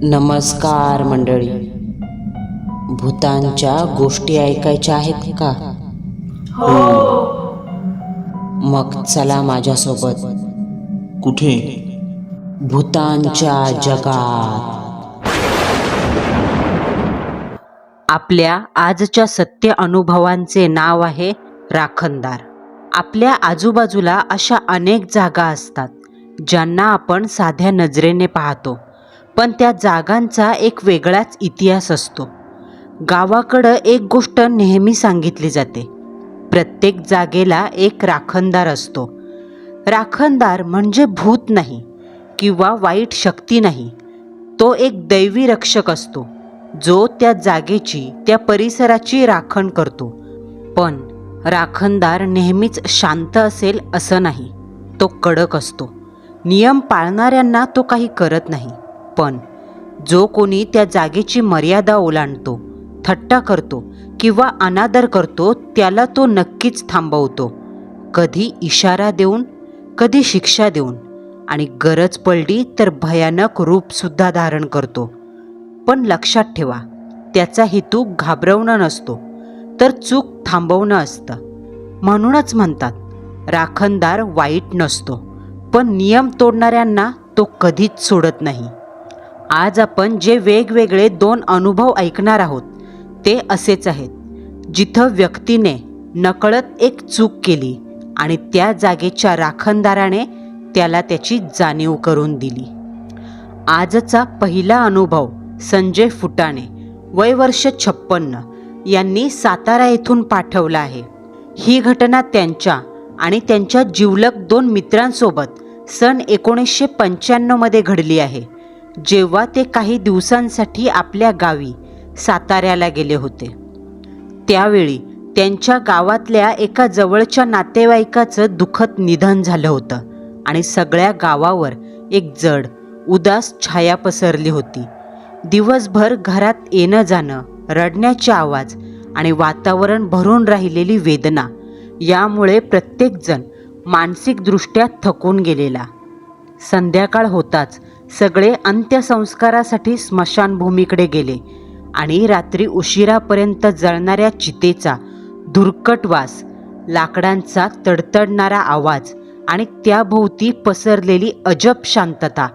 नमस्कार मंडळी. भूतांच्या गोष्टी ऐकायच्या आहेत का? मग चला माझ्यासोबत. कुठे? भूतांच्या जगात. आपल्या आजच्या सत्य अनुभवांचे नाव आहे राखणदार. आपल्या आजूबाजूला अशा अनेक जागा असतात ज्यांना आपण साध्या नजरेने पाहतो, पण त्या जागांचा एक वेगळाच इतिहास असतो. गावाकडं एक गोष्ट नेहमी सांगितली जाते, प्रत्येक जागेला एक राखणदार असतो. राखणदार म्हणजे भूत नाही किंवा वाईट शक्ती नाही, तो एक दैवी रक्षक असतो जो त्या जागेची, त्या परिसराची राखण करतो. पण राखणदार नेहमीच शांत असेल असं नाही, तो कडक असतो. नियम पाळणाऱ्यांना तो काही करत नाही, पण जो कोणी त्या जागेची मर्यादा ओलांडतो, थट्टा करतो किंवा अनादर करतो त्याला तो नक्कीच थांबवतो. कधी इशारा देऊन, कधी शिक्षा देऊन, आणि गरज पडली तर भयानक रूपसुद्धा धारण करतो. पण लक्षात ठेवा, त्याचा हेतू घाबरवणं नसतो, तर चूक थांबवणं असतं. म्हणूनच म्हणतात राखणदार वाईट नसतो, पण नियम तोडणाऱ्यांना तो कधीच सोडत नाही. आज आपण जे वेगवेगळे 2 अनुभव ऐकणार आहोत ते असेच आहेत, जिथं व्यक्तीने नकळत एक चूक केली आणि त्या जागेच्या राखणदाराने त्याला त्याची जाणीव करून दिली. आजचा पहिला अनुभव संजय फुटाणे, वय वर्ष 56, यांनी सातारा येथून पाठवला आहे. ही घटना त्यांच्या आणि त्यांच्या जिवलग 2 मित्रांसोबत सन 1995 मध्ये घडली आहे, जेव्हा ते काही दिवसांसाठी आपल्या गावी साताऱ्याला गेले होते. त्यावेळी त्यांच्या गावातल्या एका जवळच्या नातेवाईकाचं दुःखद निधन झालं होतं आणि सगळ्या गावावर एक जड, उदास छाया पसरली होती. दिवसभर घरात येणं जाणं, रडण्याचे आवाज आणि वातावरण भरून राहिलेली वेदना, यामुळे प्रत्येकजण मानसिकदृष्ट्या थकून गेलेला. संध्याकाळ होताच सगळे अंत्यसंस्कारासाठी स्मशानभूमीकडे गेले आणि रात्री उशिरापर्यंत जळणाऱ्या चितेचा धुरकट वास, लाकडांचा तडतडणारा आवाज आणि त्याभोवती पसरलेली अजब शांतता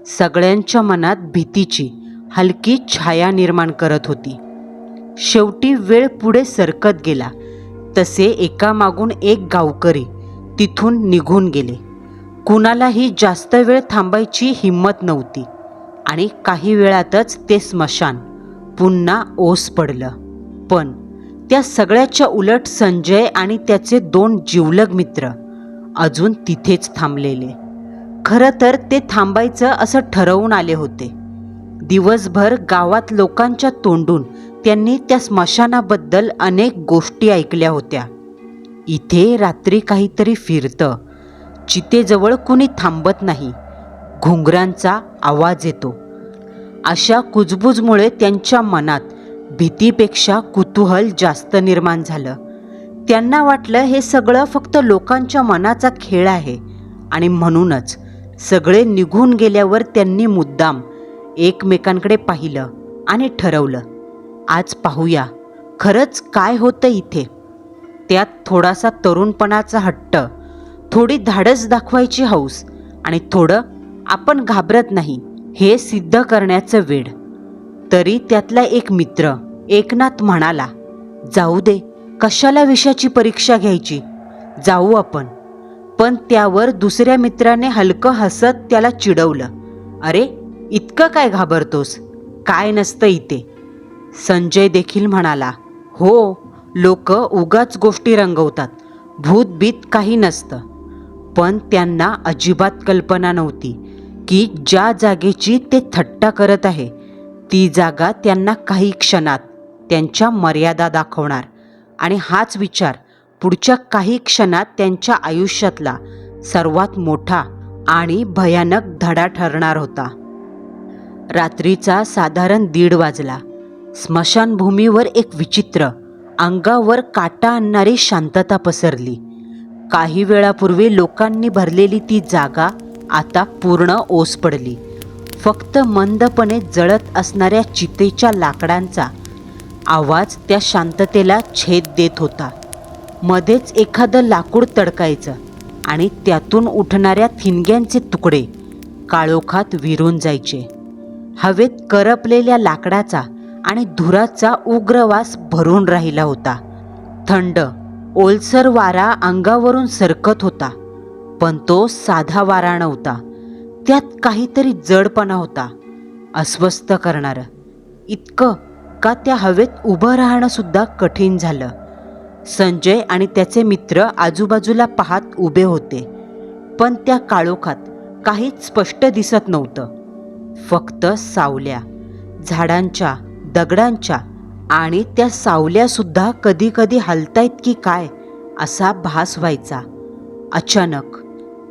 सगळ्यांच्या मनात भीतीची हलकी छाया निर्माण करत होती. शेवटी वेळ पुढे सरकत गेला तसे एकामागून एक गावकरी तिथून निघून गेले. कुणालाही जास्त वेळ थांबायची हिंमत नव्हती आणि काही वेळातच ते स्मशान पुन्हा ओस पडलं. पण त्या सगळ्याच्या उलट संजय आणि त्याचे 2 जिवलग मित्र अजून तिथेच थांबलेले. खरं तर ते थांबायचं असं ठरवून आले होते. दिवसभर गावात लोकांच्या तोंडून त्यांनी त्या स्मशानाबद्दल अनेक गोष्टी ऐकल्या होत्या. इथे रात्री काहीतरी फिरतं, चितेजवळ कुणी थांबत नाही, घुंगरांचा आवाज येतो. अशा कुजबुजमुळे त्यांच्या मनात भीतीपेक्षा कुतूहल जास्त निर्माण झालं. त्यांना वाटलं हे सगळं फक्त लोकांच्या मनाचा खेळ आहे आणि म्हणूनच सगळे निघून गेल्यावर त्यांनी मुद्दाम एकमेकांकडे पाहिलं आणि ठरवलं, आज पाहूया खरंच काय होतं इथे. त्यात थोडासा तरुणपणाचा हट्ट, थोडी धाडस दाखवायची हौस आणि थोडं आपण घाबरत नाही हे सिद्ध करण्याचं वेड. तरी त्यातला एक मित्र एकनाथ म्हणाला, जाऊ दे, कशाला विषयाची परीक्षा घ्यायची, जाऊ आपण. पण त्यावर दुसऱ्या मित्राने हलकं हसत त्याला चिडवलं, अरे इतकं काय घाबरतोस, काय नसतं इथे. संजय देखील म्हणाला, हो, लोक उगाच गोष्टी रंगवतात, भूतबीत काही नसतं. पण त्यांना अजिबात कल्पना नव्हती की ज्या जागेची ते थट्टा करत आहे ती जागा त्यांना काही क्षणात त्यांच्या मर्यादा दाखवणार आणि हाच विचार पुढच्या काही क्षणात त्यांच्या आयुष्यातला सर्वात मोठा आणि भयानक धडा ठरणार होता. रात्रीचा साधारण 1:30 वाजला. स्मशानभूमीवर एक विचित्र, अंगावर काटा आणणारी शांतता पसरली. काही वेळापूर्वी लोकांनी भरलेली ती जागा आता पूर्ण ओस पडली. फक्त मंदपणे जळत असणाऱ्या चितेच्या लाकडांचा आवाज त्या शांततेला छेद देत होता. मध्येच एखादं लाकूड तडकायचं आणि त्यातून उठणाऱ्या ठिणग्यांचे तुकडे काळोखात विरून जायचे. हवेत करपलेल्या लाकडाचा आणि धुराचा उग्र वास भरून राहिला होता. थंड ओलसर वारा अंगावरून सरकत होता, पण तो साधा वारा नव्हता. त्यात काहीतरी जडपणा होता, अस्वस्थ करणारं. इतकं का त्या हवेत उभं राहणं सुद्धा कठीण झालं. संजय आणि त्याचे मित्र आजूबाजूला पाहत उभे होते, पण त्या काळोखात काहीच स्पष्ट दिसत नव्हतं. फक्त सावल्या, झाडांच्या, दगडांच्या, आणि त्या सावल्यासुद्धा कधी कधी हलतायत की काय असा भास व्हायचा. अचानक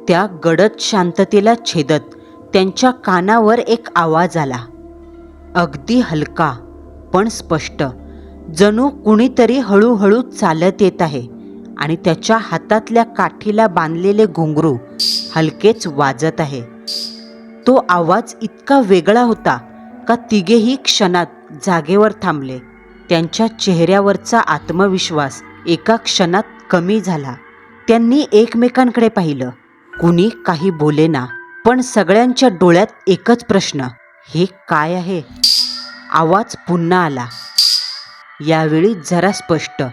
त्या गडद शांततेला छेदत त्यांच्या कानावर एक आवाज आला, अगदी हलका पण स्पष्ट, जणू कुणीतरी हळूहळू चालत येत आहे आणि त्याच्या हातातल्या काठीला बांधलेले घुंगरू हलकेच वाजत आहे. तो आवाज इतका वेगळा होता का तिघेही क्षणात जागेवर थांबले. त्यांच्या चेहऱ्यावरचा आत्मविश्वास एका क्षणात कमी झाला. त्यांनी एकमेकांकडे पाहिलं. कुणी काही बोलेना, पण सगळ्यांच्या डोळ्यात एकच प्रश्न, हे काय आहे? आवाज पुन्हा आला, यावेळी जरा स्पष्ट,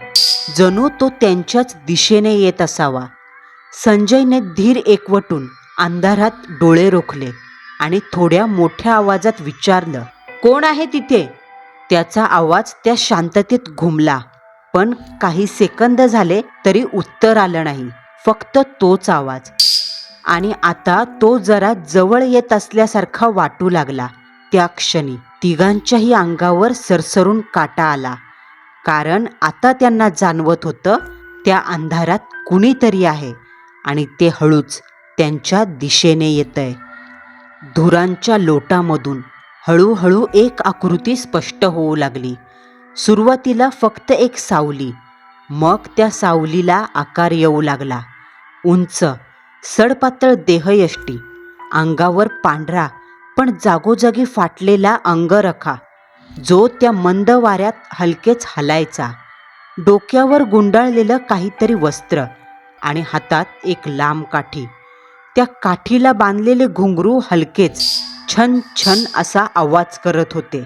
जणू तो त्यांच्याच दिशेने येत असावा. संजयने धीर एकवटून अंधारात डोळे रोखले आणि थोड्या मोठ्या आवाजात विचारलं, कोण आहे तिथे? त्याचा आवाज त्या शांततेत घुमला, पण काही सेकंद झाले तरी उत्तर आलं नाही. फक्त तोच आवाज. आणि आता तो जरा जवळ येत असल्यासारखा वाटू लागला. त्या क्षणी तिघांच्याही अंगावर सरसरून काटा आला, कारण आता त्यांना जाणवत होतं त्या अंधारात कुणीतरी आहे आणि ते हळूच त्यांच्या दिशेने येतंय. धुरांच्या लोटामधून हळूहळू एक आकृती स्पष्ट होऊ लागली. सुरुवातीला फक्त एक सावली, मग त्या सावलीला आकार येऊ लागला. उंच सडपातळ देहयष्टी, अंगावर पांढरा पण जागोजागी फाटलेला अंगरखा, जो त्या मंद वाऱ्यात हलकेच हलायचा. डोक्यावर गुंडाळलेलं काहीतरी वस्त्र आणि हातात एक लांब काठी. त्या काठीला बांधलेले घुंगरू हलकेच छन छन असा आवाज करत होते.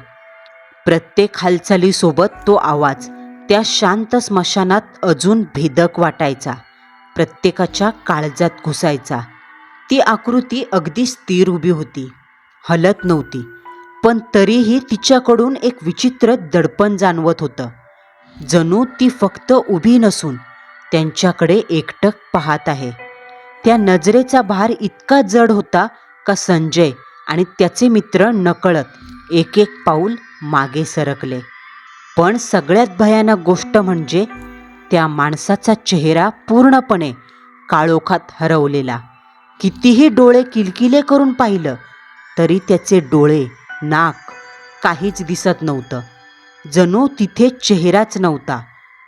प्रत्येक हालचालीसोबत तो आवाज त्या शांत स्मशानात अजून भेदक वाटायचा, प्रत्येकाच्या काळजात घुसायचा. ती आकृती अगदी स्थिर उभी होती, हलत नव्हती, पण तरीही तिच्याकडून एक विचित्र दडपण जाणवत होतं. जणू ती फक्त उभी नसून त्यांच्याकडे एकटक पाहत आहे. त्या नजरेचा भार इतका जड होता का संजय आणि त्याचे मित्र नकळत एक एक पाऊल मागे सरकले. पण सगळ्यात भयानक गोष्ट म्हणजे त्या माणसाचा चेहरा पूर्णपणे काळोखात हरवलेला. कितीही डोळे किलकिले करून पाहिलं तरी त्याचे डोळे, नाक काहीच दिसत नव्हतं. जणू तिथे चेहराच नव्हता,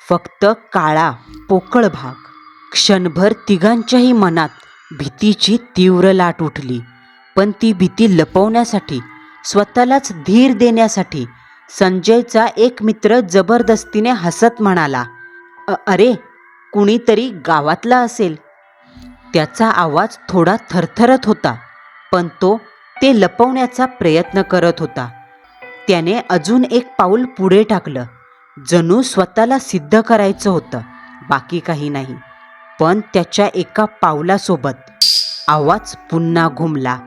फक्त काळा पोकळ भाग. क्षणभर तिघांच्याही मनात भीतीची तीव्र लाट उठली, पण ती भीती लपवण्यासाठी, स्वतःलाच धीर देण्यासाठी संजयचा एक मित्र जबरदस्तीने हसत म्हणाला, अरे, कुणीतरी गावातला असेल. त्याचा आवाज थोडा थरथरत होता, पण तो ते लपवण्याचा प्रयत्न करत होता. त्याने अजून एक पाऊल पुढे टाकलं, जणू स्वतःला सिद्ध करायचं होतं, बाकी काही नाही. पण त्याच्या एका पावलासोबत आवाज पुन्हा घुमला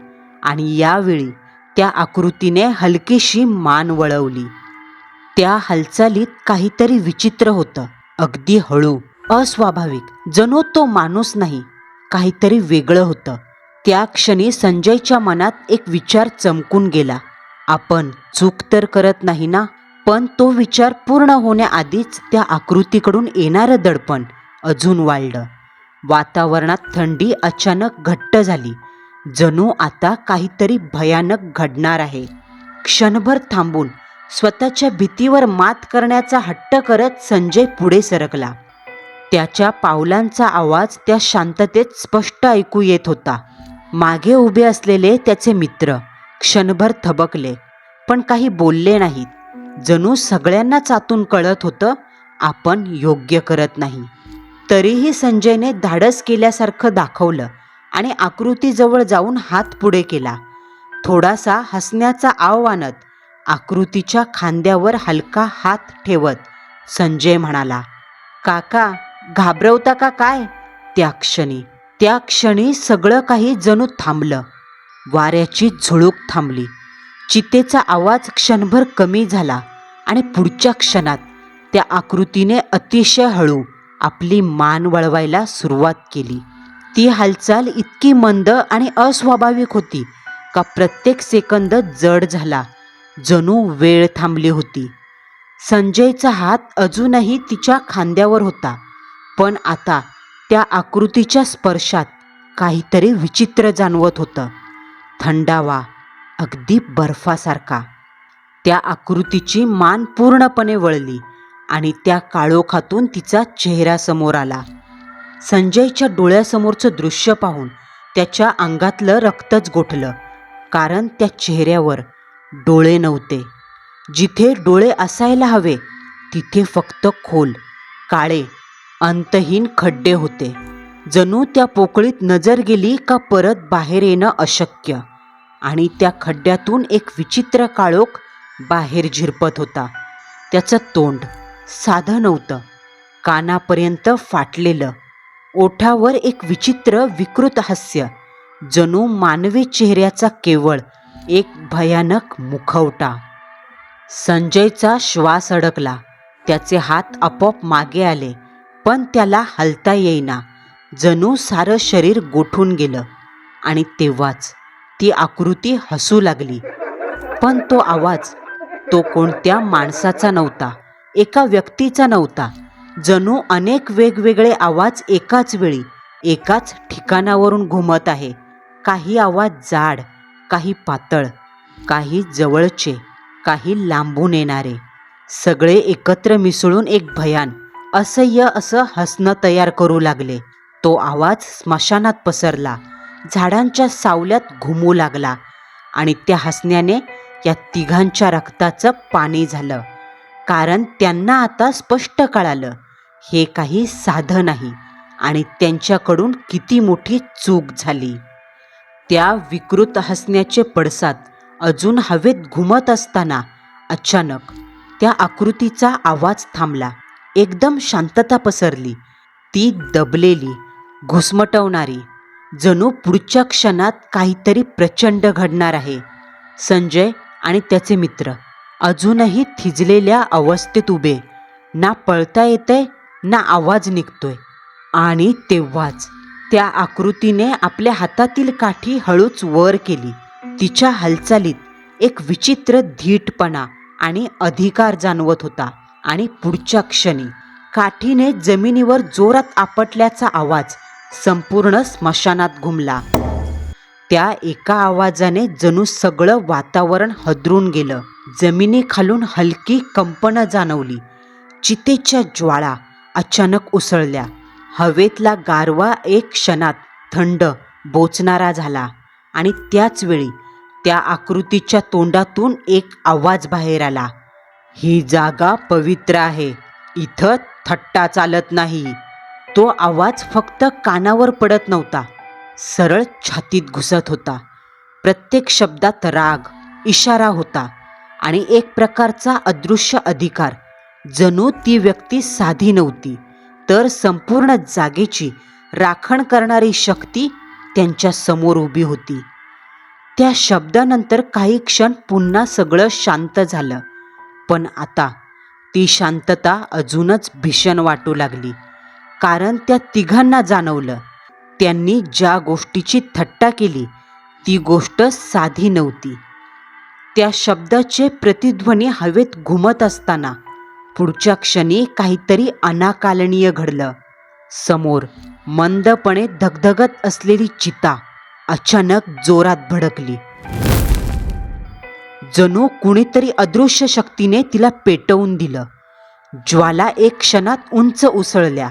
आणि यावेळी त्या आकृतीने हलकीशी मान वळवली. त्या हालचालीत काहीतरी विचित्र होतं, अगदी हळू, अस्वाभाविक, जणू तो माणूस नाही, काहीतरी वेगळं होतं. त्या क्षणी संजयच्या मनात एक विचार चमकून गेला, आपण चूक तर करत नाही ना? पण तो विचार पूर्ण होण्याआधीच त्या आकृतीकडून येणारं दडपण अजून वाढलं. वातावरणात थंडी अचानक घट्ट झाली, जणू आता काहीतरी भयानक घडणार आहे. क्षणभर थांबून स्वतःच्या भीतीवर मात करण्याचा हट्ट करत संजय पुढे सरकला. त्याच्या पावलांचा आवाज त्या शांततेत स्पष्ट ऐकू येत होता. मागे उभे असलेले त्याचे मित्र क्षणभर थबकले, पण काही बोलले नाहीत. जणू सगळ्यांनाच आतून कळत होतं आपण योग्य करत नाही. तरीही संजयने धाडस केल्यासारखं दाखवलं आणि आकृतीजवळ जाऊन हात पुढे केला. थोडासा हसण्याचा आव आणत आकृतीच्या खांद्यावर हलका हात ठेवत संजय म्हणाला, काका घाबरवता का काय? त्या क्षणी सगळं काही जणू थांबलं. वाऱ्याची झुळूक थांबली. चितेचा आवाज क्षणभर कमी झाला आणि पुढच्या क्षणात त्या आकृतीने अतिशय हळू आपली मान वळवायला सुरुवात केली. ती हालचाल इतकी मंद आणि अस्वाभाविक होती का प्रत्येक सेकंद जड झाला, जणू वेळ थांबली होती. संजयचा हात अजूनही तिच्या खांद्यावर होता, पण आता त्या आकृतीच्या स्पर्शात काहीतरी विचित्र जाणवत होतं. थंडावा, अगदी बर्फासारखा. त्या आकृतीची मान पूर्णपणे वळली आणि त्या काळोखातून तिचा चेहरा समोर आला. संजयच्या डोळ्यासमोरचं दृश्य पाहून त्याच्या अंगातलं रक्तच गोठलं, कारण त्या चेहऱ्यावर डोळे नव्हते. जिथे डोळे असायला हवे तिथे फक्त खोल, काळे, अंतहीन खड्डे होते. जणू त्या पोकळीत नजर गेली का परत बाहेर येणं अशक्य. आणि त्या खड्ड्यातून एक विचित्र काळोख बाहेर झिरपत होता. त्याचं तोंड साधं नव्हतं, कानापर्यंत फाटलेलं. ओठावर एक विचित्र विकृत हास्य, जणू मानवी चेहऱ्याचा केवळ एक भयानक मुखवटा. संजयचा श्वास अडकला. त्याचे हात आपोआप मागे आले, पण त्याला हलता येईना. जणू सारं शरीर गोठून गेलं. आणि तेव्हाच ती आकृती हसू लागली. पण तो आवाज, तो कोणत्या माणसाचा नव्हता, एका व्यक्तीचा नव्हता. जणू अनेक वेगवेगळे आवाज एकाच वेळी एकाच ठिकाणावरून घुमत आहे. काही आवाज जाड, काही पातळ, काही जवळचे, काही लांबून येणारे. सगळे एकत्र मिसळून एक भयान, असह्य असं हसणं तयार करू लागले. तो आवाज स्मशानात पसरला, झाडांच्या सावल्यात घुमू लागला आणि त्या हसण्याने या तिघांच्या रक्ताचं पाणी झालं. कारण त्यांना आता स्पष्ट कळालं, हे काही साधं नाही आणि त्यांच्याकडून किती मोठी चूक झाली. त्या विकृत हसण्याचे पडसाद अजून हवेत घुमत असताना अचानक त्या आकृतीचा आवाज थांबला. एकदम शांतता पसरली. ती दबलेली, घुसमटवणारी, जणू पुढच्या क्षणात काहीतरी प्रचंड घडणार आहे. संजय आणि त्याचे मित्र अजूनही थिजलेल्या अवस्थेत उभे. ना पळता येतंय ना आवाज निघतोय. आणि तेव्हाच त्या आकृतीने आपल्या हातातील काठी हळूच वर केली. तिच्या हालचालीत एक विचित्र धीटपणा आणि अधिकार जाणवत होता. आणि पुढच्या क्षणी काठीने जमिनीवर जोरात आपटल्याचा आवाज संपूर्ण स्मशानात घुमला. त्या एका आवाजाने जणू सगळं वातावरण हादरून गेलं. जमिनीखालून हलकी कंपनं जाणवली. चितेच्या ज्वाळा अचानक उसळल्या. हवेतला गारवा एक क्षणात थंड, बोचणारा झाला. आणि त्याच वेळी त्या आकृतीच्या तोंडातून एक आवाज बाहेर आला, ही जागा पवित्र आहे, इथं थट्टा चालत नाही. तो आवाज फक्त कानावर पडत नव्हता, सरळ छातीत घुसत होता. प्रत्येक शब्दात राग, इशारा होता आणि एक प्रकारचा अदृश्य अधिकार. जणू ती व्यक्ती साधी नव्हती, तर संपूर्ण जागेची राखण करणारी शक्ती त्यांच्या समोर उभी होती. त्या शब्दानंतर काही क्षण पुन्हा सगळं शांत झालं. पण आता ती शांतता अजूनच भीषण वाटू लागली. कारण त्या तिघांना जाणवलं, त्यांनी ज्या गोष्टीची थट्टा केली ती गोष्ट साधी नव्हती. त्या शब्दाचे प्रतिध्वनी हवेत घुमत असताना पुढच्या क्षणी काहीतरी अनाकलनीय घडलं. समोर मंदपणे धगधगत असलेली चिता अचानक जोरात भडकली. जणू कुणीतरी अदृश्य शक्तीने तिला पेटवून दिलं. ज्वाला एक क्षणात उंच उसळल्या.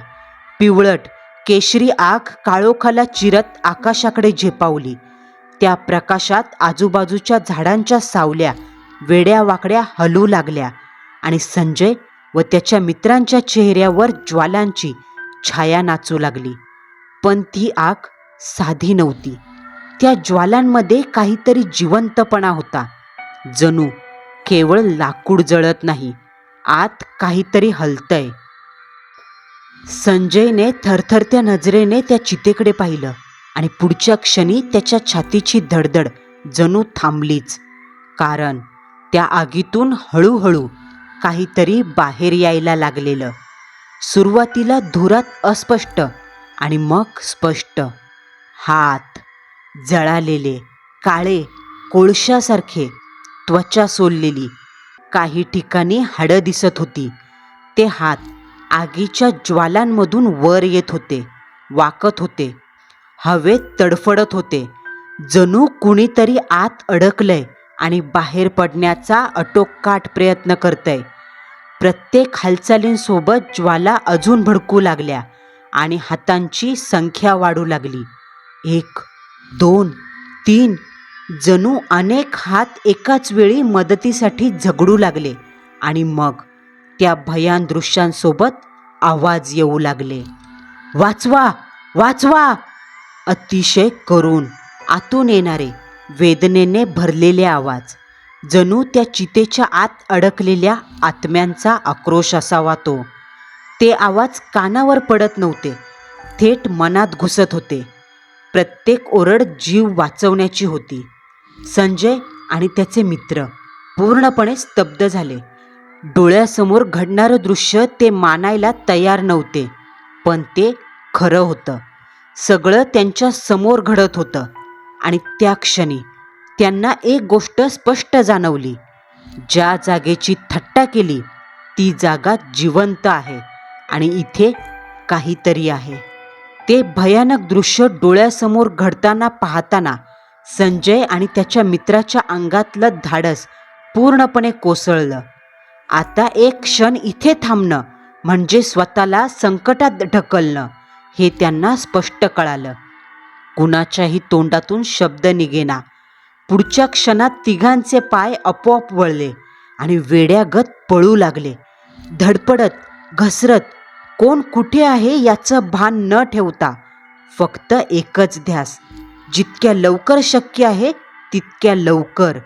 पिवळट केशरी आग काळोखाला चिरत आकाशाकडे झेपावली. त्या प्रकाशात आजूबाजूच्या झाडांच्या सावल्या वेड्या वाकड्या हलू लागल्या आणि संजय व त्याच्या मित्रांच्या चेहऱ्यावर ज्वालांची छाया नाचू लागली. पण ती आग साधी नव्हती. त्या ज्वालांमध्ये काहीतरी जिवंतपणा होता. जणू केवळ लाकूड जळत नाही, आत काहीतरी हलतंय. संजयने थरथरत्या नजरेने त्या चितेकडे पाहिलं आणि पुढच्या क्षणी त्याच्या छातीची धडधड जणू थांबलीच. कारण त्या आगीतून हळूहळू काहीतरी बाहेर यायला लागलेलं. सुरुवातीला धुरात अस्पष्ट आणि मग स्पष्ट. हात, जळालेले, काळे, कोळशासारखे, त्वचा सोललेली. काही ठिकाणी हाडं दिसत होती. ते हात आगीच्या ज्वालांमधून वर येत होते, वाकत होते, हवेत तडफडत होते. जणू कुणीतरी आत अडकलंय आणि बाहेर पडण्याचा आटोकाट प्रयत्न करतंय. प्रत्येक हालचालींसोबत ज्वाला अजून भडकू लागल्या आणि हातांची संख्या वाढू लागली. 1, 2, 3. जणू अनेक हात एकाच वेळी मदतीसाठी झगडू लागले. आणि मग त्या भयान दृश्यांसोबत आवाज येऊ लागले. वाचवा, वाचवा! अतिशय करुण, आतून येणारे, वेदनेने भरलेले आवाज. जणू त्या चितेच्या आत अडकलेल्या आत्म्यांचा आक्रोश असावा तो. ते आवाज कानावर पडत नव्हते, थेट मनात घुसत होते. प्रत्येक ओरड जीव वाचवण्याची होती. संजय आणि त्याचे मित्र पूर्णपणे स्तब्ध झाले. डोळ्यासमोर घडणारं दृश्य ते मानायला तयार नव्हते, पण ते खरं होतं. सगळं त्यांच्या समोर घडत होतं. आणि त्या क्षणी त्यांना एक गोष्ट स्पष्ट जाणवली. ज्या जागेची थट्टा केली ती जागा जिवंत आहे आणि इथे काहीतरी आहे. ते भयानक दृश्य डोळ्यासमोर घडताना पाहताना संजय आणि त्याच्या मित्राच्या अंगातलं धाडस पूर्णपणे कोसळलं. आता एक क्षण इथे थांबणं म्हणजे स्वतःला संकटात ढकलणं हे त्यांना स्पष्ट कळालं. कुणाच्याही तोंडातून शब्द निघेना. पुढच्या क्षणात तिघांचे पाय आपोआप वळले आणि वेड्यागत पळू लागले. धडपडत, घसरत, कोण कुठे आहे याचं भान न ठेवता फक्त एकच ध्यास, जितक्या लवकर शक्य आहे तितक्या लवकर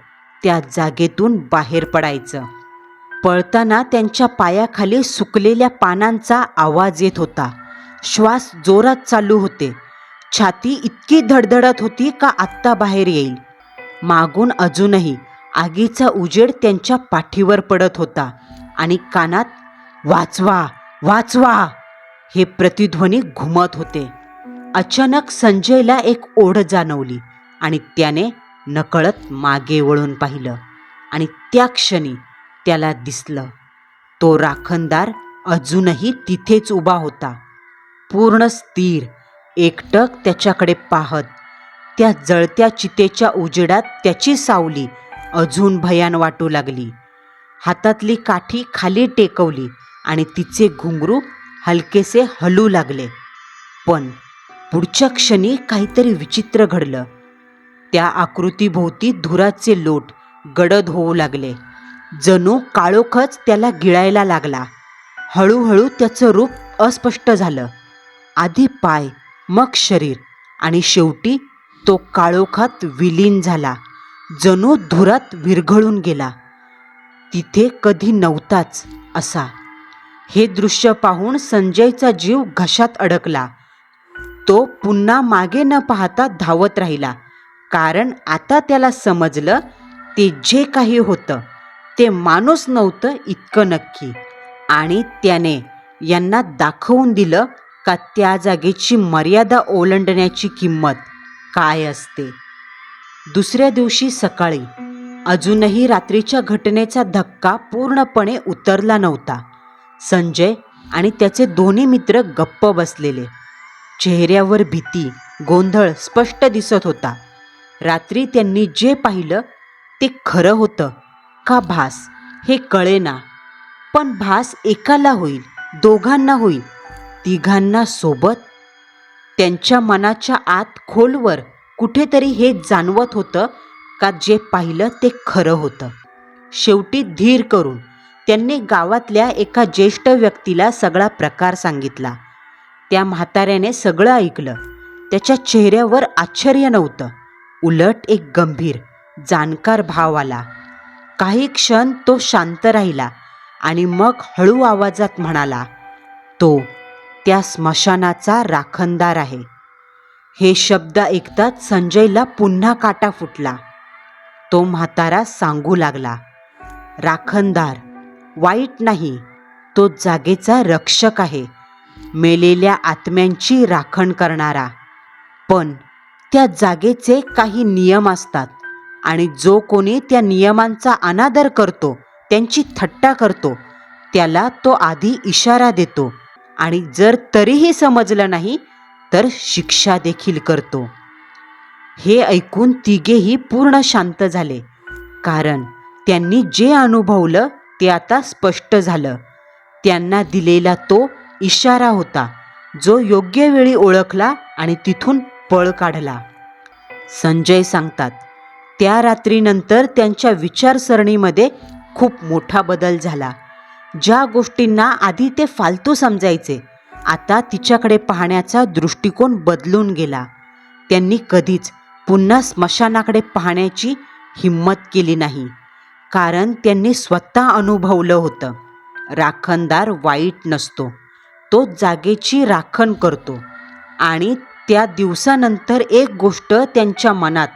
त्या जागेतून बाहेर पडायचं. पळताना त्यांच्या पायाखाली सुकलेल्या पानांचा आवाज येत होता. श्वास जोरात चालू होते. छाती इतकी धडधडत होती का आत्ता बाहेर येईल. मागून अजूनही आगीचा उजेड त्यांच्या पाठीवर पडत होता आणि कानात वाचवा, वाचवा हे प्रतिध्वनी घुमत होते. अचानक संजयला एक ओढ जाणवली आणि त्याने नकळत मागे वळून पाहिलं. आणि त्या क्षणी त्याला दिसलं, तो राखणदार अजूनही तिथेच उभा होता, पूर्ण स्थिर, एकटक त्याच्याकडे पाहत. त्या जळत्या चितेच्या उजेडात त्याची सावली अजून भयान वाटू लागली. हातातली काठी खाली टेकवली आणि तिचे घुंगरू हलकेसे हलू लागले. पण पुढच्या क्षणी काहीतरी विचित्र घडलं. त्या आकृतीभोवती धुराचे लोट गडद होऊ लागले. जणू काळोखच त्याला गिळायला लागला. हळूहळू त्याचं रूप अस्पष्ट झालं. आधी पाय, मग शरीर आणि शेवटी तो काळोखात विलीन झाला, जणू धुरात विरघळून गेला. तिथे कधी नव्हताच असा. हे दृश्य पाहून संजयचा जीव घशात अडकला. तो पुन्हा मागे न पाहता धावत राहिला, कारण आता त्याला समजलं ते जे काही होतं ते माणूस नव्हतं इतकं नक्की. आणि त्याने यांना दाखवून दिलं का त्या जागेची मर्यादा ओलांडण्याची किंमत काय असते. दुसऱ्या दिवशी सकाळी अजूनही रात्रीच्या घटनेचा धक्का पूर्णपणे उतरला नव्हता. संजय आणि त्याचे दोन्ही मित्र गप्प बसलेले. चेहऱ्यावर भीती, गोंधळ स्पष्ट दिसत होता. रात्री त्यांनी जे पाहिलं ते खरं होतं का भास हे कळेना. पण भास एकाला होईल, दोघांना होईल, तिघांना सोबत. त्यांच्या मनाच्या आत खोलवर कुठेतरी हे जाणवत होतं का जे पाहिलं ते खरं होतं. शेवटी धीर करून त्यांनी गावातल्या एका ज्येष्ठ व्यक्तीला सगळा प्रकार सांगितला. त्या म्हाताऱ्याने सगळं ऐकलं. त्याच्या चेहऱ्यावर आश्चर्य नव्हतं, उलट एक गंभीर, जाणकार भाव आला. काही क्षण तो शांत राहिला आणि मग हळू आवाजात म्हणाला, "तो त्या स्मशानाचा राखणदार आहे." हे शब्द ऐकताच संजयला पुन्हा काटा फुटला. तो म्हातारा सांगू लागला, "राखणदार वाईट नाही, तो जागेचा रक्षक आहे, मेलेल्या आत्म्यांची राखण करणारा. पण त्या जागेचे काही नियम असतात आणि जो कोणी त्या नियमांचा अनादर करतो, त्यांची थट्टा करतो, त्याला तो आधी इशारा देतो आणि जर तरीही समजलं नाही तर शिक्षा देखील करतो." हे ऐकून तिघेही पूर्ण शांत झाले, कारण त्यांनी जे अनुभवलं ते आता स्पष्ट झालं. त्यांना दिलेला तो इशारा होता, जो योग्य वेळी ओळखला आणि तिथून पळ काढला. संजय सांगतात, त्या रात्रीनंतर त्यांच्या विचारसरणीमध्ये खूप मोठा बदल झाला. ज्या गोष्टींना आधी ते फालतू समजायचे, आता तिच्याकडे पाहण्याचा दृष्टिकोन बदलून गेला. त्यांनी कधीच पुन्हा स्मशानाकडे पाहण्याची हिम्मत केली नाही, कारण त्यांनी स्वतः अनुभवलं होतं, राखणदार वाईट नसतो, तो जागेची राखण करतो. आणि त्या दिवसानंतर एक गोष्ट त्यांच्या मनात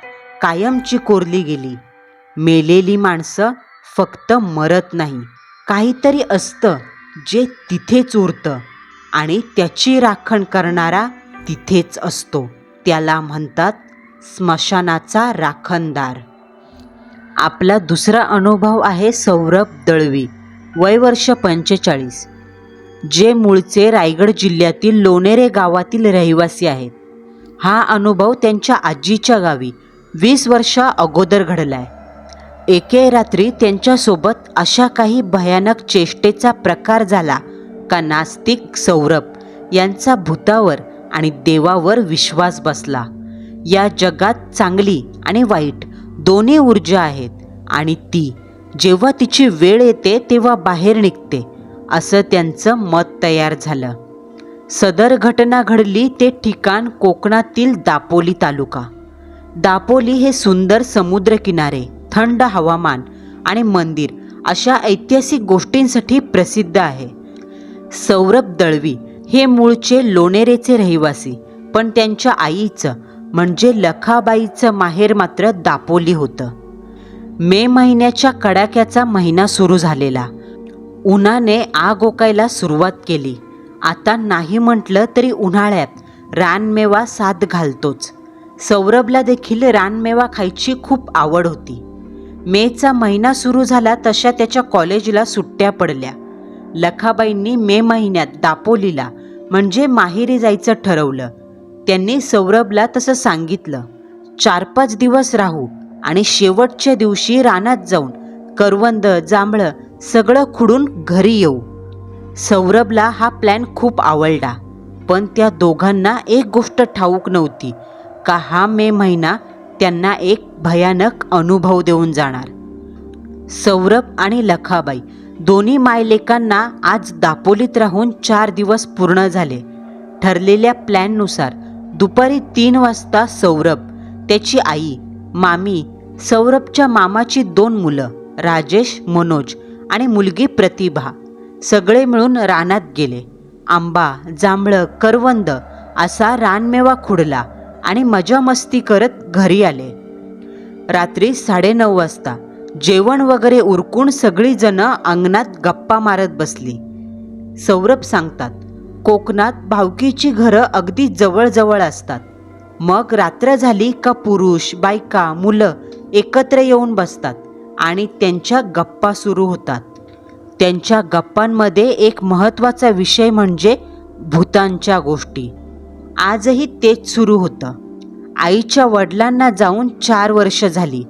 कायमची कोरली गेली, मेलेली माणसं फक्त मरत नाही, काहीतरी असतं जे तिथेच उरतं आणि त्याची राखण करणारा तिथेच असतो. त्याला म्हणतात स्मशानाचा राखणदार. आपला दुसरा अनुभव आहे सौरभ दळवी, वय वर्ष 45, जे मूळचे रायगड जिल्ह्यातील लोणेरे गावातील रहिवासी आहेत. हा अनुभव त्यांच्या आजीच्या गावी 20 वर्ष अगोदर घडलाय. एके रात्री त्यांच्यासोबत अशा काही भयानक चेष्टेचा प्रकार झाला का नास्तिक सौरभ यांचा भूतावर आणि देवावर विश्वास बसला. या जगात चांगली आणि वाईट दोन्ही ऊर्जा आहेत आणि ती जेव्हा तिची वेळ येते तेव्हा बाहेर निघते, असं त्यांचं मत तयार झालं. सदर घटना घडली ते ठिकाण कोकणातील दापोली तालुका. दापोली हे सुंदर समुद्रकिनारे, थंड हवामान आणि मंदिर अशा ऐतिहासिक गोष्टींसाठी प्रसिद्ध आहे. सौरभ दळवी हे मूळचे लोणेरेचे रहिवासी, पण त्यांच्या आईचं म्हणजे लखाबाईचं माहेर मात्र दापोली होतं. मे महिन्याच्या कडाक्याचा महिना सुरू झालेला. उन्हाने आग ओकायला सुरुवात केली. आता नाही म्हटलं तरी उन्हाळ्यात रानमेवा साथ घालतोच. सौरभला देखील रानमेवा खायची खूप आवड होती. मेचा महिना सुरू झाला तशा त्याच्या कॉलेजला सुट्ट्या पडल्या. लखाबाईंनी मे महिन्यात दापोलीला म्हणजे माहेरी जायचं ठरवलं. त्यांनी सौरभला तसं सांगितलं, 4-5 दिवस राहू आणि शेवटच्या दिवशी रानात जाऊन करवंद, जांभळं सगळं खुडून घरी येऊ. सौरभला हा प्लॅन खूप आवडला, पण त्या दोघांना एक गोष्ट ठाऊक नव्हती का हा मे महिना त्यांना एक भयानक अनुभव देऊन जाणार. सौरभ आणि लखाबाई दोन्ही मायलेकांना आज दापोलीत राहून 4 दिवस पूर्ण झाले. ठरलेल्या प्लॅननुसार दुपारी 3 वाजता सौरभ, त्याची आई, मामी, सौरभच्या मामाची 2 मुलं राजेश, मनोज आणि मुलगी प्रतिभा सगळे मिळून रानात गेले. आंबा, जांभळं, करवंद असा रानमेवा खुडला आणि मजा मस्ती करत घरी आले. रात्री 9:30 वाजता जेवण वगैरे उरकून सगळी जण अंगणात गप्पा मारत बसली. सौरभ सांगतात, कोकणात भावकीची घरं अगदी जवळजवळ असतात. मग रात्र झाली का पुरुष, बायका, मुलं एकत्र येऊन बसतात आणि त्यांच्या गप्पा सुरू होतात. त्यांच्या गप्पांमध्ये एक महत्त्वाचा विषय म्हणजे भूतांच्या गोष्टी. आजही तेच सुरू होतं. आईच्या वडिलांना जाऊन 4 वर्ष झाली,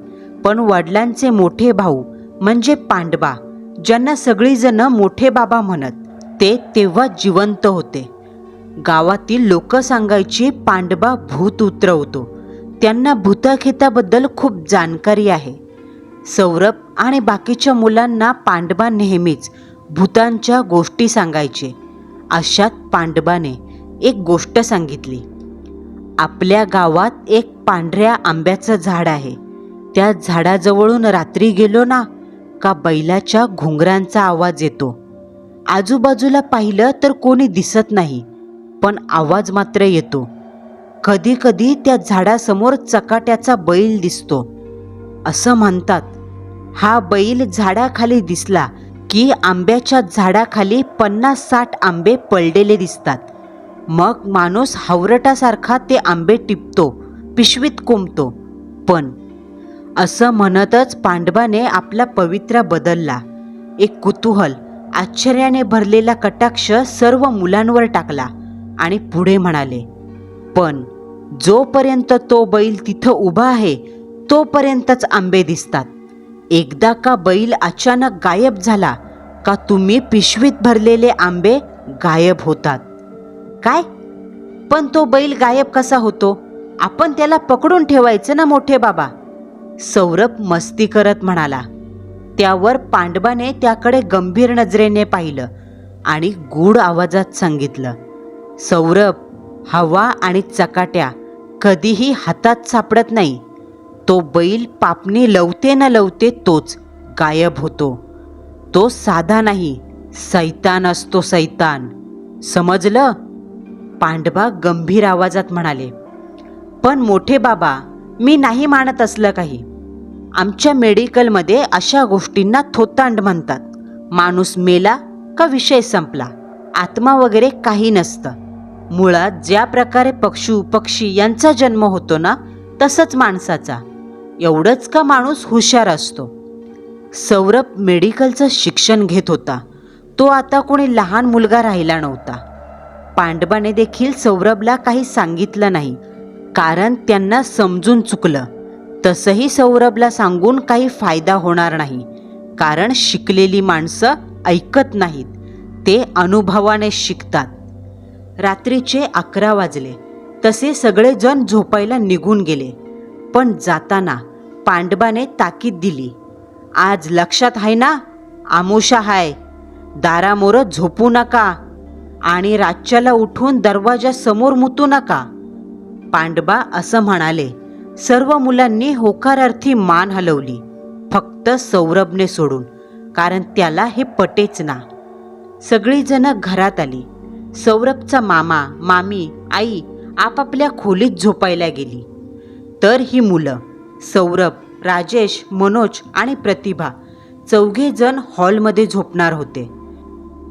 पण वडिलांचे मोठे भाऊ म्हणजे पांडबा, ज्यांना सगळीजणं मोठे बाबा म्हणत, ते तेव्हा जिवंत होते. गावातील लोक सांगायची पांडबा भूत उतरवतो. त्यांना भूतखेताबद्दल खूप जाणकारी आहे. सौरभ आणि बाकीच्या मुलांना पांडवा नेहमीच भूतांच्या गोष्टी सांगायचे. अशात पांडवाने एक गोष्ट सांगितली. आपल्या गावात एक पांढऱ्या आंब्याचं झाड आहे. त्या झाडाजवळून रात्री गेलो ना का बैलाच्या घुंगरांचा आवाज येतो. आजूबाजूला पाहिलं तर कोणी दिसत नाही, पण आवाज मात्र येतो. कधी कधी त्या झाडासमोर चकाट्याचा बैल दिसतो. असं म्हणतात, हा बैल झाडाखाली दिसला की आंब्याच्या झाडाखाली 50-60 आंबे पडलेले दिसतात. मग माणूस हावरटासारखा ते आंबे टिपतो, पिशवीत कोंबतो. पण असं म्हणतच पांडवाने आपला पवित्रा बदलला. एक कुतूहल, आश्चर्याने भरलेला कटाक्ष सर्व मुलांवर टाकला आणि पुढे म्हणाले, पण जोपर्यंत तो बैल तिथं उभा आहे तोपर्यंतच आंबे दिसतात. एकदा का बैल अचानक गायब झाला का तुम्ही पिशवीत भरलेले आंबे गायब होतात. काय? पण तो बैल गायब कसा होतो? आपण त्याला पकडून ठेवायचं ना मोठे बाबा, सौरभ मस्ती करत म्हणाला. त्यावर पांडवाने त्याकडे गंभीर नजरेने पाहिलं आणि गूढ आवाजात सांगितलं, सौरभ, हवा आणि चकाट्या कधीही हातात सापडत नाही. तो बैल पापणी लवते न लवते तोच गायब होतो. तो साधा नाही, सैतान असतो, सैतान. समजलं? पांडवा गंभीर आवाजात म्हणाले. पण मोठे बाबा, मी नाही मानत असलं काही. आमच्या मेडिकलमध्ये अशा गोष्टींना थोतांड म्हणतात. माणूस मेला का विषय संपला, आत्मा वगैरे काही नसतं. मुळात ज्या प्रकारे पक्षी यांचा जन्म होतो ना, तसंच माणसाचा. एवढंच का माणूस हुशार असतो. सौरभ मेडिकलचं शिक्षण घेत होता. तो आता कोणी लहान मुलगा राहिला नव्हता. पांडवाने देखील सौरभला काही सांगितलं नाही, कारण त्यांना समजून चुकलं. तसंही सौरभला सांगून काही फायदा होणार नाही, कारण शिकलेली माणसं ऐकत नाहीत, ते अनुभवाने शिकतात. रात्रीचे 11 वाजले तसे सगळेजण झोपायला निघून गेले. पण जाताना पांडवाने ताकीद दिली, आज लक्षात आहे ना, आमुषा हाय, दारामोरं झोपू नका आणि रातच्याला उठून दरवाजा समोर मुतू नका. पांडवा असं म्हणाले. सर्व मुलांनी होकारार्थी मान हलवली, फक्त सौरभने सोडून, कारण त्याला हे पटेच ना. सगळीजण घरात आली. सौरभचा मामा, मामी, आई आपापल्या खोलीत झोपायला गेली. तर ही मुलं सौरभ, राजेश, मनोज आणि प्रतिभा चौघेजण हॉलमध्ये झोपणार होते.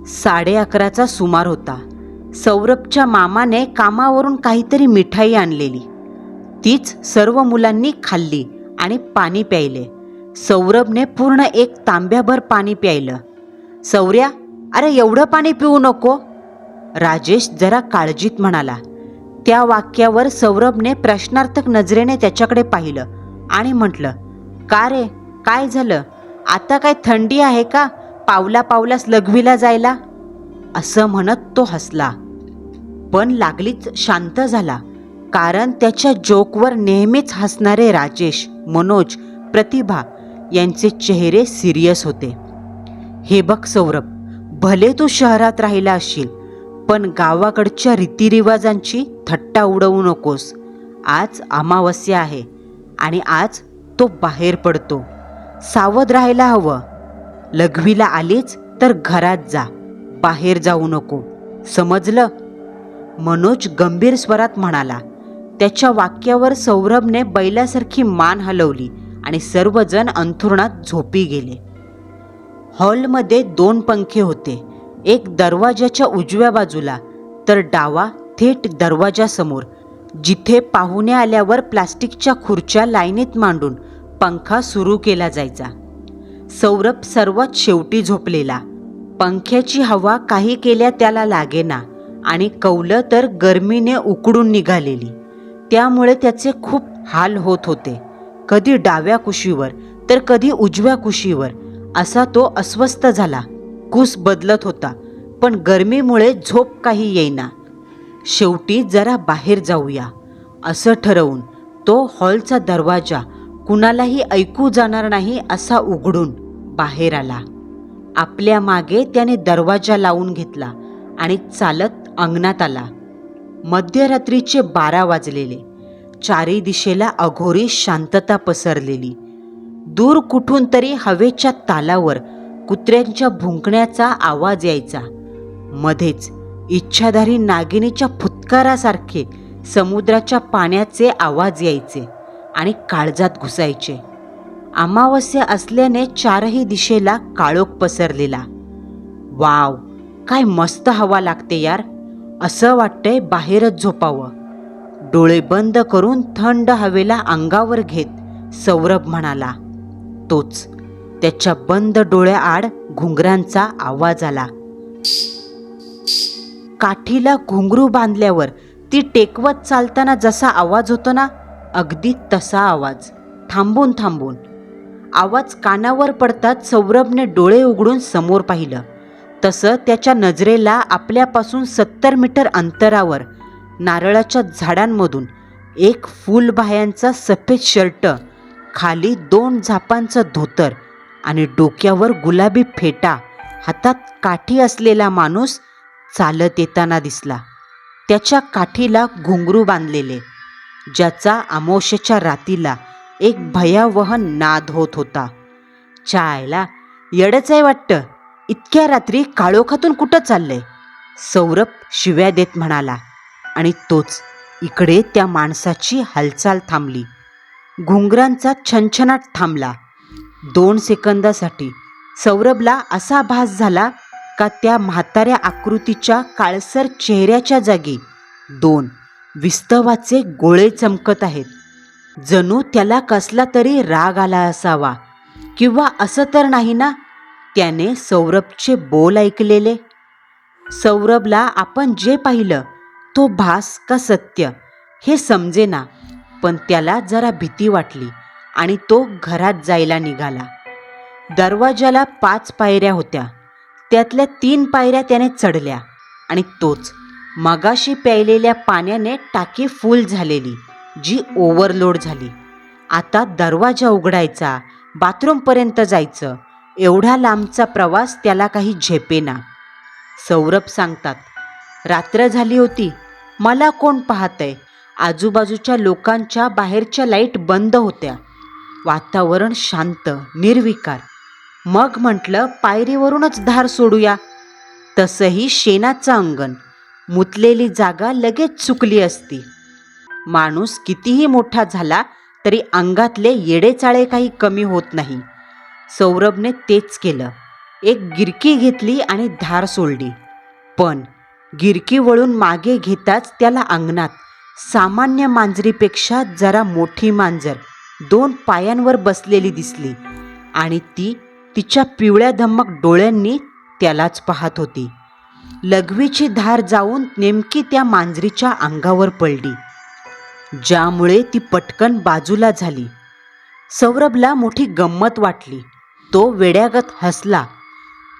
11:30चा सुमार होता. सौरभच्या मामाने कामावरून काहीतरी मिठाई आणलेली. तीच सर्व मुलांनी खाल्ली आणि पाणी प्यायले. सौरभने पूर्ण 1 तांब्याभर पाणी प्यायलं. सौर्या, अरे एवढं पाणी पिऊ नको, राजेश जरा काळजीत म्हणाला. त्या वाक्यावर सौरभने प्रश्नार्थक नजरेने त्याच्याकडे पाहिलं आणि म्हटलं, का रे, काय झालं? आता काय थंडी आहे का पावला पावलास लघवीला जायला? असं म्हणत तो हसला, पण लागलीच शांत झाला, कारण त्याच्या जोकवर नेहमीच हसणारे राजेश, मनोज, प्रतिभा यांचे चेहरे सिरियस होते. हे बघ सौरभ, भले तू शहरात राहिला असशील, पण गावाकडच्या रीतिरिवाजांची थट्टा उडवू नकोस. आज अमावस्या आहे आणि आज तो बाहेर पडतो. सावध राहायला हवं. लघवीला आलीच तर घरात जा, बाहेर जाऊ नको, समजलं? मनोज गंभीर स्वरात म्हणाला. त्याच्या वाक्यावर सौरभने बैलासारखी मान हलवली आणि सर्वजण अंथरुणात झोपी गेले. हॉलमध्ये 2 पंखे होते. एक दरवाजाच्या उजव्या बाजूला, तर डावा थेट दरवाजासमोर, जिथे पाहुणे आल्यावर प्लास्टिकच्या खुर्च्या लाईनीत मांडून पंखा सुरू केला जायचा. सौरभ सर्वात शेवटी झोपलेला. पंख्याची हवा काही केल्या त्याला लागेना आणि कौलं तर गरमीने उकडून निघालेली. त्यामुळे त्याचे खूप हाल होत होते. कधी डाव्या कुशीवर तर कधी उजव्या कुशीवर असा तो अस्वस्थ झाला. कुस बदलत होता, पण गरमीमुळे झोप काही येईना. शेवटी जरा बाहेर जाऊया असं ठरवून तो हॉलचा दरवाजा कुणालाही ऐकू जाणार नाही असा उघडून बाहेर आला. आपल्या मागे त्याने दरवाजा लावून घेतला आणि चालत अंगणात आला. मध्यरात्रीचे 12 वाजलेले. चारी दिशेला अघोरी शांतता पसरलेली. दूर कुठून तरी हवेच्या तालावर कुत्र्यांच्या भुंकण्याचा आवाज यायचा. मध्येच इच्छाधारी नागिनीच्या फुत्कारासारखे समुद्राच्या पाण्याचे आवाज यायचे आणि काळजात घुसायचे. अमावस्या असल्याने चारही दिशेला काळोख पसरलेला. वाव, काय मस्त हवा लागते यार. असं वाटतंय बाहेरच झोपावं. डोळे बंद करून थंड हवेला अंगावर घेत सौरभ म्हणाला. तोच. त्याच्या बंद डोळ्याआड घुंगरांचा आवाज आला. काठीला घुंगरू बांधल्यावर ती टेकवत चालताना जसा आवाज होतो ना, अगदी तसा आवाज. थांबून थांबून आवाज कानावर पडताच सौरभने डोळे उघडून समोर पाहिलं. तसं त्याच्या नजरेला आपल्यापासून 70 मीटर अंतरावर नारळाच्या झाडांमधून एक फुलबाह्यांचा सफेद शर्ट, खाली 2 झापांचं धोतर आणि डोक्यावर गुलाबी फेटा, हातात काठी असलेला माणूस चालत येताना दिसला. त्याच्या काठीला घुंगरू बांधलेले, ज्याचा अमावस्येच्या रातीला एक भयावह नाद होत होता. चायला येडच आहे वाटतं. इतक्या रात्री काळोखातून कुठं चाललंय? सौरभ शिव्या देत म्हणाला. आणि तोच. इकडे त्या माणसाची हालचाल थांबली. घुंगरांचा छनछनाट थांबला. 2 सेकंदासाठी सौरभला असा भास झाला का त्या म्हाताऱ्या आकृतीच्या काळसर चेहऱ्याच्या जागी 2 विस्तवाचे गोळे चमकत आहेत. जणू त्याला कसला तरी राग आला असावा. किंवा असं तर नाही ना, त्याने सौरभचे बोल ऐकलेले? सौरभला आपण जे पाहिलं तो भास का सत्य हे समजेना, पण त्याला जरा भीती वाटली आणि तो घरात जायला निघाला. दरवाजाला 5 पायऱ्या होत्या. त्यातल्या 3 पायऱ्या त्याने चढल्या आणि तोच. मगाशी प्यायलेल्या पाण्याने टाकी फुल झालेली, जी ओव्हरलोड झाली. आता दरवाजा उघडायचा, बाथरूमपर्यंत जायचं, एवढा लांबचा प्रवास त्याला काही झेपेना. सौरभ सांगतात, रात्र झाली होती. मला कोण पाहतंय? आजूबाजूच्या लोकांच्या बाहेरच्या लाईट बंद होत्या. वातावरण शांत, निर्विकार. मग म्हटलं पायरीवरूनच धार सोडूया. तसंही शेणाचं अंगण, मुतलेली जागा लगेच चुकली असती. माणूस कितीही मोठा झाला तरी अंगातले येडेचाळे काही कमी होत नाही. सौरभने तेच केलं. एक गिरकी घेतली आणि धार सोडली. पण गिरकी वळून मागे घेताच त्याला अंगणात सामान्य मांजरीपेक्षा जरा मोठी मांजर 2 पायांवर बसलेली दिसली आणि ती तिच्या पिवळ्या धम्मक डोळ्यांनी त्यालाच पाहत होती. लघवीची धार जाऊन नेमकी त्या मांजरीच्या अंगावर पडली, ज्यामुळे ती पटकन बाजूला झाली. सौरभला मोठी गंमत वाटली. तो वेड्यागत हसला.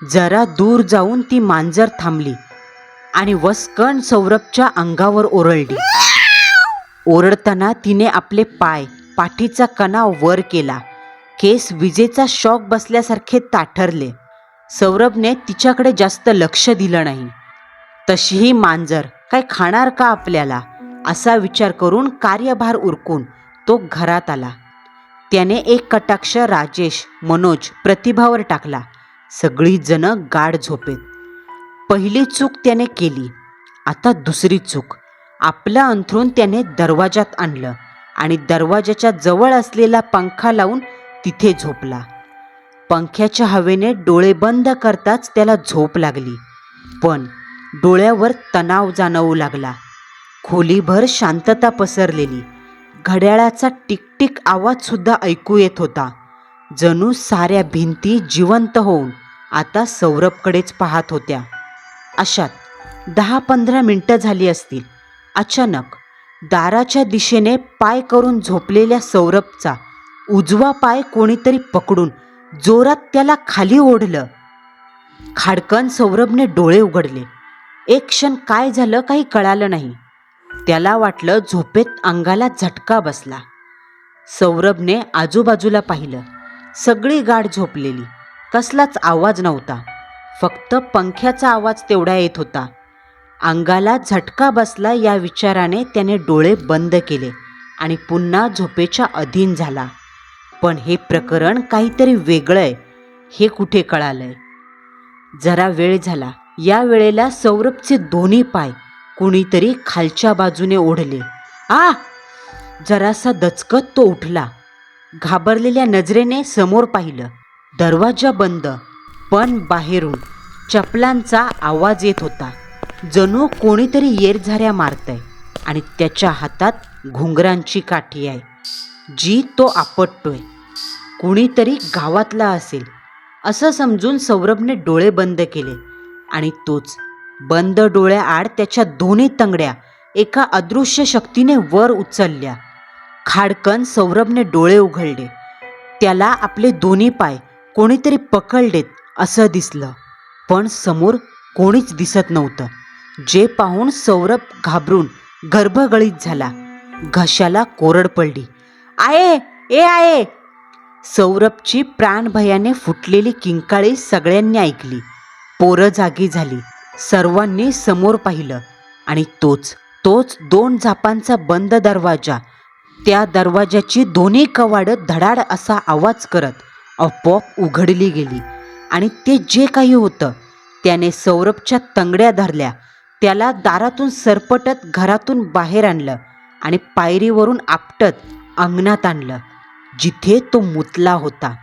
जरा दूर जाऊन ती मांजर थांबली आणि वस्कन सौरभच्या अंगावर ओरडली. ओरडताना तिने आपले पाय, पाठीचा कणा वर केला. केस विजेचा शॉक बसल्यासारखे ताठरले. सौरभने तिच्याकडे जास्त लक्ष दिलं नाही. तशीही मांजर काय खाणार का आपल्याला, असा विचार करून कार्यभार उरकून तो घरात आला. त्याने एक कटाक्ष राजेश, मनोज, प्रतिभावर टाकला. सगळी जण गाढ झोपेत. पहिली चूक त्याने केली. आता दुसरी चूक. आपलं अंथरूण त्याने दरवाजात आणलं आणि दरवाजाच्या जवळ असलेला पंखा लावून तिथे झोपला. पंख्याच्या हवेने डोळे बंद करताच त्याला झोप लागली. पण डोळ्यावर तणाव जाणवू लागला. खोलीभर शांतता पसरलेली. घड्याळाचा टिकटिक आवाजसुद्धा ऐकू येत होता. जणू साऱ्या भिंती जिवंत होऊन आता सौरभकडेच पाहत होत्या. अशात 10-15 मिनिटं झाली असतील. अचानक दाराच्या दिशेने पाय करून झोपलेल्या सौरभचा उजवा पाय कोणीतरी पकडून जोरात त्याला खाली ओढलं. खाडकन सौरभने डोळे उघडले. एक क्षण काय झालं काही कळालं नाही. त्याला वाटलं झोपेत अंगाला झटका बसला. सौरभने आजूबाजूला पाहिलं. सगळी गाढ झोपलेली. कसलाच आवाज नव्हता. फक्त पंख्याचा आवाज तेवढा येत होता. अंगाला झटका बसला या विचाराने त्याने डोळे बंद केले आणि पुन्हा झोपेच्या अधीन झाला. पण हे प्रकरण काहीतरी वेगळं आहे हे कुठे कळालंय. जरा वेळ झाला. या वेळेला सौरभचे दोन्ही पाय कुणीतरी खालच्या बाजूने ओढले. आ! जरासा दचकत तो उठला. घाबरलेल्या नजरेने समोर पाहिलं. दरवाजा बंद, पण बाहेरून चपलांचा आवाज येत होता. जणू कोणीतरी येरझाऱ्या मारतंय आणि त्याच्या हातात घुंगरांची काठी आहे जी तो आपटतोय. कुणीतरी गावातला असेल असं समजून सौरभने डोळे बंद केले आणि तोच बंद डोळ्याआड त्याच्या दोन्ही तंगड्या एका अदृश्य शक्तीने वर उचलल्या. खाडकन सौरभने डोळे उघडले. त्याला आपले दोन्ही पाय कोणीतरी पकडलेत असं दिसलं, पण समोर कोणीच दिसत नव्हतं. जे पाहून सौरभ घाबरून गर्भगळीत झाला. घशाला कोरड पडली. आहे ए आहे! सौरभची प्राणभयाने फुटलेली किंकाळी सगळ्यांनी ऐकली. पोरं जागी झाली. सर्वांनी समोर पाहिलं आणि तोच 2 झापांचा बंद दरवाजा. त्या दरवाजाची दोन्ही कवाडं धडाड असा आवाज करत आपोआप उघडली गेली आणि ते जे काही होतं त्याने सौरभच्या तंगड्या धरल्या. त्याला दारातून सरपटत घरातून बाहेर आणलं आणि पायरीवरून आपटत अंगणात आणलं. जिथे तो मुतला होता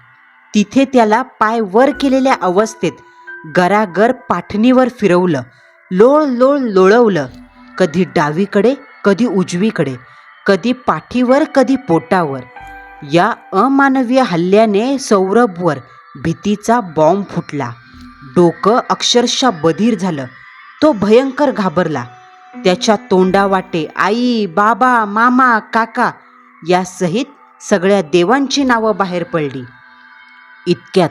तिथे त्याला पाय वर केलेल्या अवस्थेत गरागर पाठणीवर फिरवलं. लोळ लोळ लोळवलं. कधी डावीकडे, कधी उजवीकडे, कधी पाठीवर, कधी पोटावर. या अमानवीय हल्ल्याने सौरभवर भीतीचा बॉम्ब फुटला. डोकं अक्षरशः बधीर झालं. तो भयंकर घाबरला. त्याच्या तोंडावाटे आई, बाबा, मामा, काका यासहित सगळ्या देवांची नावं बाहेर पडली. इतक्यात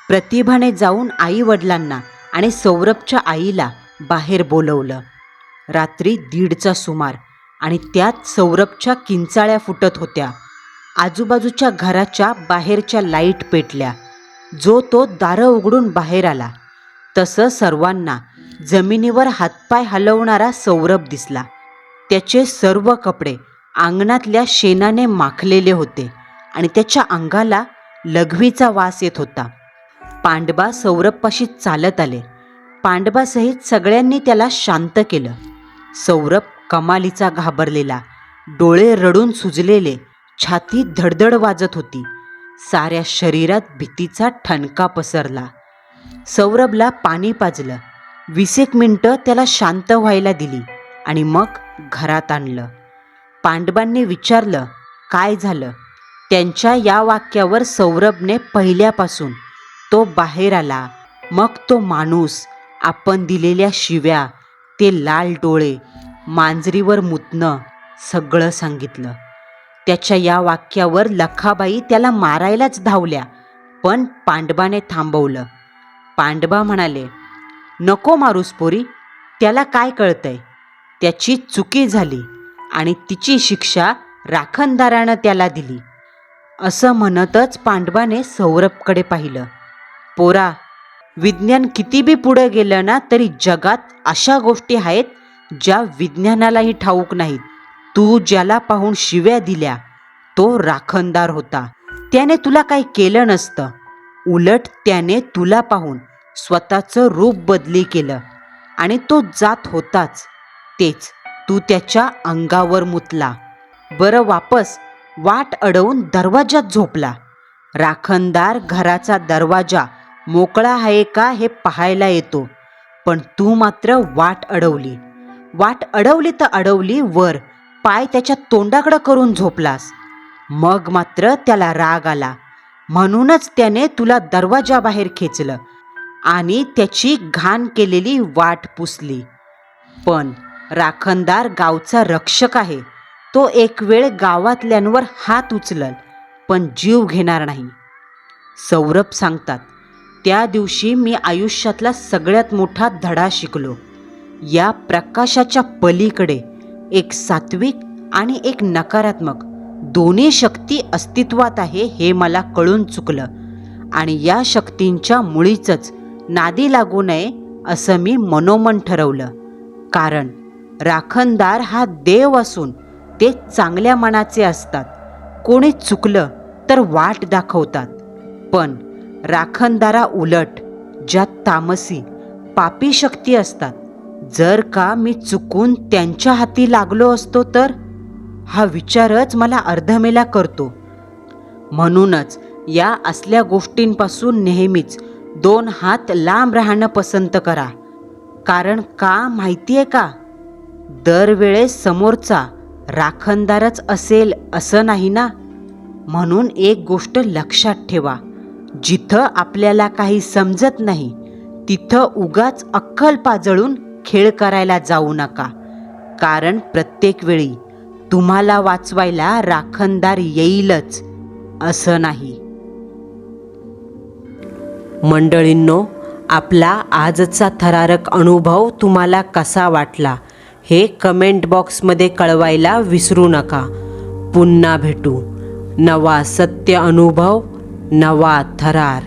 प्रतिभाने जाऊन आई वडिलांना आणि सौरभच्या आईला बाहेर बोलवलं. रात्री 1:30चा सुमार आणि त्यात सौरभच्या किंचाळ्या फुटत होत्या. आजूबाजूच्या घराच्या बाहेरच्या लाईट पेटल्या. जो तो दारं उघडून बाहेर आला तसं सर्वांना जमिनीवर हातपाय हलवणारा सौरभ दिसला. त्याचे सर्व कपडे अंगणातल्या शेणाने माखलेले होते आणि त्याच्या अंगाला लघवीचा वास येत होता. पांडबा सौरभपाशी चालत आले. पांडबासहित सगळ्यांनी त्याला शांत केलं. सौरभ कमालीचा घाबरलेला, डोळे रडून सुजलेले, छाती धडधड वाजत होती. साऱ्या शरीरात भीतीचा ठणका पसरला. सौरभला पाणी पाजलं. 20 मिनिटं त्याला शांत व्हायला दिली आणि मग घरात आणलं. पांडबांनी विचारलं काय झालं. त्यांच्या या वाक्यावर सौरभने पहिल्यापासून तो बाहेर आला, मग तो माणूस, आपण दिलेल्या शिव्या, ते लाल डोळे, मांजरीवर मुतणं सगळं सांगितलं. त्याच्या या वाक्यावर लखाबाई त्याला मारायलाच धावल्या, पण पांडबाने थांबवलं. पांडबा म्हणाले, नको मारूस पोरी, त्याला काय कळतंय. त्याची चुकी झाली आणि तिची शिक्षा राखणदारानं त्याला दिली. असं म्हणतच पांडवाने सौरभकडे पाहिलं. पोरा, विज्ञान किती बी पुढं गेलं ना तरी जगात अशा गोष्टी आहेत ज्या विज्ञानालाही ठाऊक नाहीत. तू ज्याला पाहून शिव्या दिल्या तो राखणदार होता. त्याने तुला काही केलं नसतं. उलट त्याने तुला पाहून स्वतःचं रूप बदली केलं आणि तो जात होताच तेच तू त्याच्या अंगावर मुतला. बरं, वापस वाट अडवून दरवाजात झोपला. राखणदार घराचा दरवाजा मोकळा आहे का हे पाहायला येतो, पण तू मात्र वाट अडवली. वाट अडवली तर अडवली, वर पाय त्याच्या तोंडाकडं करून झोपलास. मग मात्र त्याला राग आला, म्हणूनच त्याने तुला दरवाजाबाहेर खेचलं आणि त्याची घाण केलेली वाट पुसली. पण राखणदार गावचा रक्षक आहे. तो एक वेळ गावातल्यांवर हात उचलल पण जीव घेणार नाही. सौरभ सांगतात, त्या दिवशी मी आयुष्यातला सगळ्यात मोठा धडा शिकलो. या प्रकाशाच्या पलीकडे एक सात्विक आणि एक नकारात्मक दोन्ही शक्ती अस्तित्वात आहे हे मला कळून चुकलं आणि या शक्तींच्या मुळीच नादी लागू नये असं मी मनोमन ठरवलं. कारण राखणदार हा देव असून ते चांगल्या मनाचे असतात. कोणी चुकलं तर वाट दाखवतात. पण राखणदारा उलट ज्यात तामसी पापी शक्ती असतात. जर का मी चुकून त्यांच्या हाती लागलो असतो तर, हा विचारच मला अर्धमेला करतो. म्हणूनच या असल्या गोष्टींपासून नेहमीच 2 हात लांब राहणं पसंत करा. कारण का माहिती आहे का, दरवेळेस समोरचा राखणदारच असेल असं नाही ना. म्हणून एक गोष्ट लक्षात ठेवा, जिथं आपल्याला काही समजत नाही तिथं उगाच अक्कल पाजळून खेळ करायला जाऊ नका. कारण प्रत्येक वेळी तुम्हाला वाचवायला राखणदार येईलच असं नाही. मंडळींनो, आपला आजचा थरारक अनुभव तुम्हाला कसा वाटला हे कमेंट बॉक्समध्ये कळवायला विसरू नका. पुन्हा भेटू. नवा सत्य अनुभव, नवा थरार.